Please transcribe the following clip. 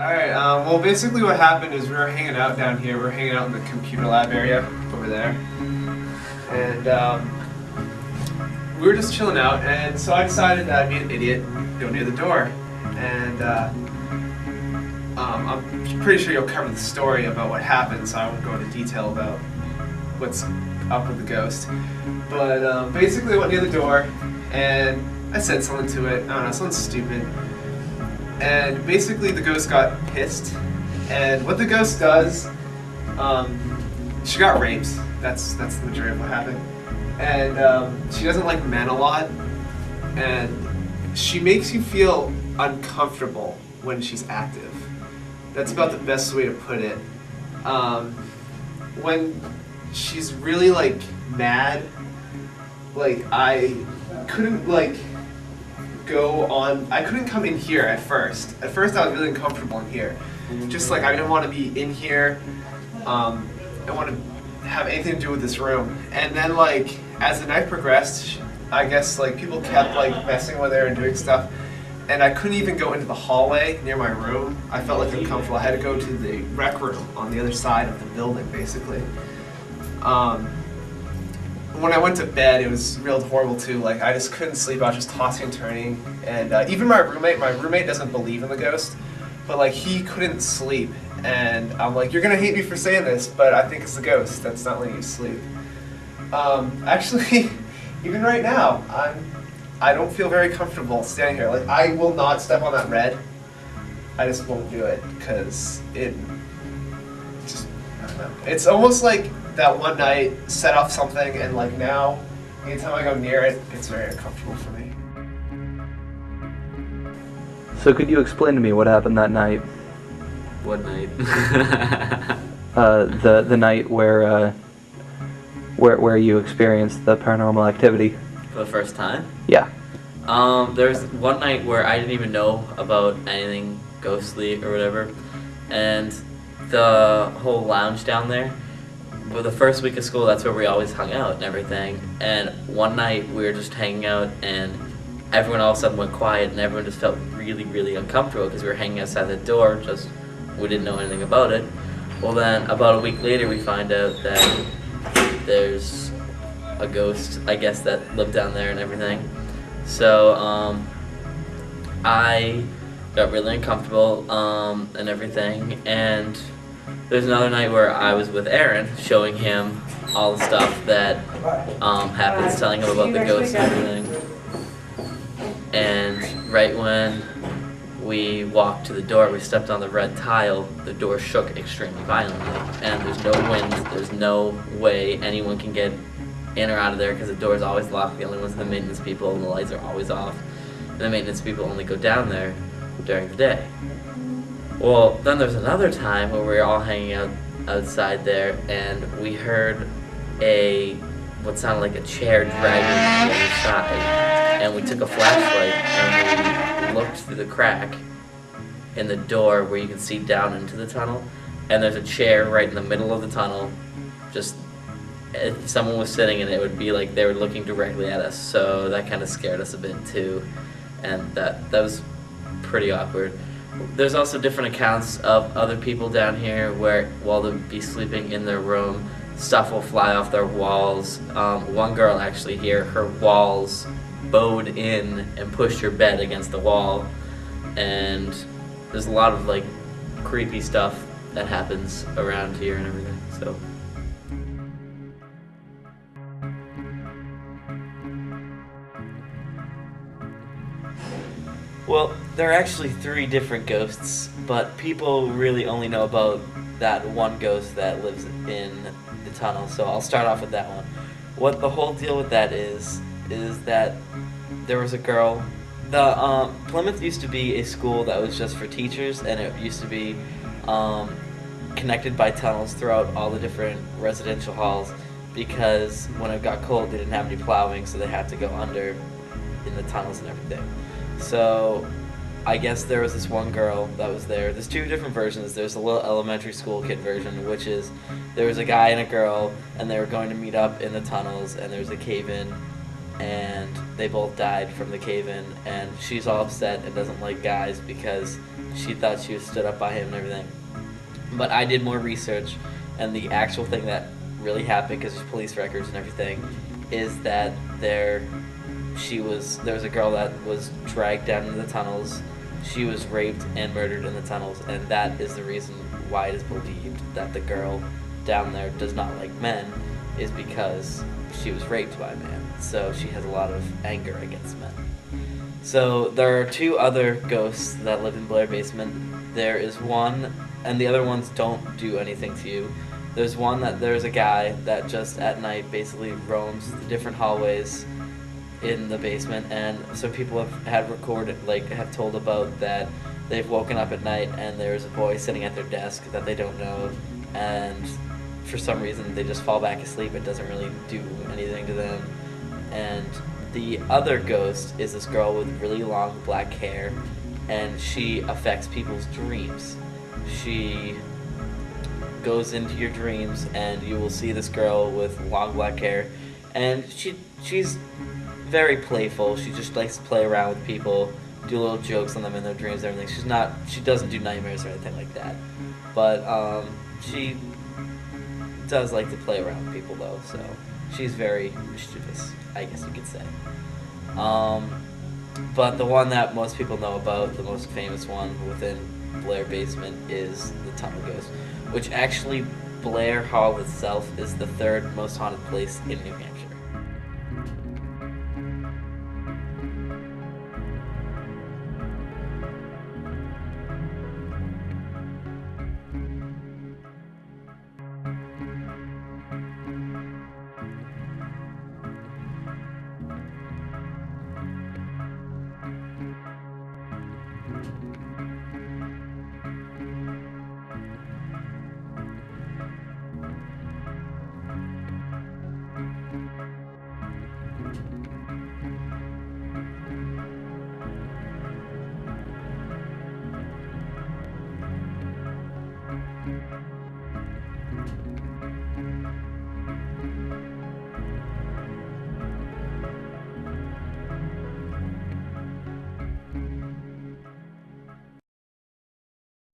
Alright, well basically what happened is we were hanging out down here. We were hanging out in the computer lab area over there. And we were just chilling out, and so I decided that I'd be an idiot and go near the door. And I'm pretty sure you'll cover the story about what happened, so I won't go into detail about what's up with the ghost. But basically I went near the door, and I said something to it. I don't know, something stupid. And basically the ghost got pissed, and what the ghost does, she got raped. That's the majority of what happened. And she doesn't like men a lot, and she makes you feel uncomfortable when she's active. That's about the best way to put it. When she's really like mad, like I couldn't like I couldn't come in here at first. At first I was really uncomfortable in here. Just like I didn't want to be in here. I didn't want to have anything to do with this room. And then like as the night progressed, I guess like people kept like messing with her and doing stuff. And I couldn't even go into the hallway near my room. I felt like uncomfortable. I had to go to the rec room on the other side of the building basically. When I went to bed, it was real horrible too. Like I just couldn't sleep. I was just tossing and turning, and even my roommate doesn't believe in the ghost, but like he couldn't sleep. And I'm like, you're gonna hate me for saying this, but I think it's the ghost that's not letting you sleep. Actually, even right now, I don't feel very comfortable standing here. Like I will not step on that red. I just won't do it because I don't know. It's almost like that one night set off something, and like now, anytime I go near it, it's very uncomfortable for me. So could you explain to me what happened that night? What night? The night where you experienced the paranormal activity. For the first time? Yeah. There's one night where I didn't even know about anything ghostly or whatever, and the whole lounge down there, but the first week of school, that's where we always hung out and everything. And one night we were just hanging out, and everyone all of a sudden went quiet, and everyone just felt really, really uncomfortable because we were hanging outside the door. We didn't know anything about it. Well, then about a week later, we find out that there's a ghost, I guess, that lived down there and everything. So I got really uncomfortable and everything, and there's another night where I was with Ahren, showing him all the stuff that happens, telling him about the ghosts and everything. And right when we walked to the door, we stepped on the red tile, the door shook extremely violently. And there's no wind, there's no way anyone can get in or out of there because the door is always locked. The only ones are the maintenance people, and the lights are always off. And the maintenance people only go down there during the day. Well, then there's another time where we were all hanging out outside there, and we heard what sounded like a chair dragging on the other side. And we took a flashlight and we looked through the crack in the door where you can see down into the tunnel. And there's a chair right in the middle of the tunnel. Just if someone was sitting in it, it would be like they were looking directly at us. So that kind of scared us a bit too, and that was pretty awkward. There's also different accounts of other people down here where while they'll be sleeping in their room, stuff will fly off their walls. One girl actually here, her walls bowed in and pushed her bed against the wall, and there's a lot of like creepy stuff that happens around here and everything. So. Well, there are actually 3 different ghosts, but people really only know about that one ghost that lives in the tunnel, so I'll start off with that one. What the whole deal with that is that there was a girl. The Plymouth used to be a school that was just for teachers, and it used to be connected by tunnels throughout all the different residential halls, because when it got cold they didn't have any plowing, so they had to go under in the tunnels and everything. So I guess there was this one girl that was there. There's 2 different versions. There's a little elementary school kid version, which is there was a guy and a girl, and they were going to meet up in the tunnels, and there was a cave-in, and they both died from the cave-in, and she's all upset and doesn't like guys because she thought she was stood up by him and everything. But I did more research, and the actual thing that really happened, because there's police records and everything, is that there was a girl that was dragged down into the tunnels. She was raped and murdered in the tunnels, and that is the reason why it is believed that the girl down there does not like men, is because she was raped by a man. So she has a lot of anger against men. So there are 2 other ghosts that live in Blair Basement. There is one, and the other ones don't do anything to you. There's one that there's a guy that just at night basically roams the different hallways in the basement, and some people have told about that they've woken up at night and there's a boy sitting at their desk that they don't know, and for some reason they just fall back asleep. It doesn't really do anything to them. And the other ghost is this girl with really long black hair, and she affects people's dreams. She goes into your dreams, and you will see this girl with long black hair, and she's very playful. She just likes to play around with people, do little jokes on them in their dreams and everything. She doesn't do nightmares or anything like that, but she does like to play around with people though, so she's very mischievous, I guess you could say. But the one that most people know about, the most famous one within Blair Basement, is the Tunnel Ghost, which actually Blair Hall itself is the 3rd most haunted place in New Hampshire.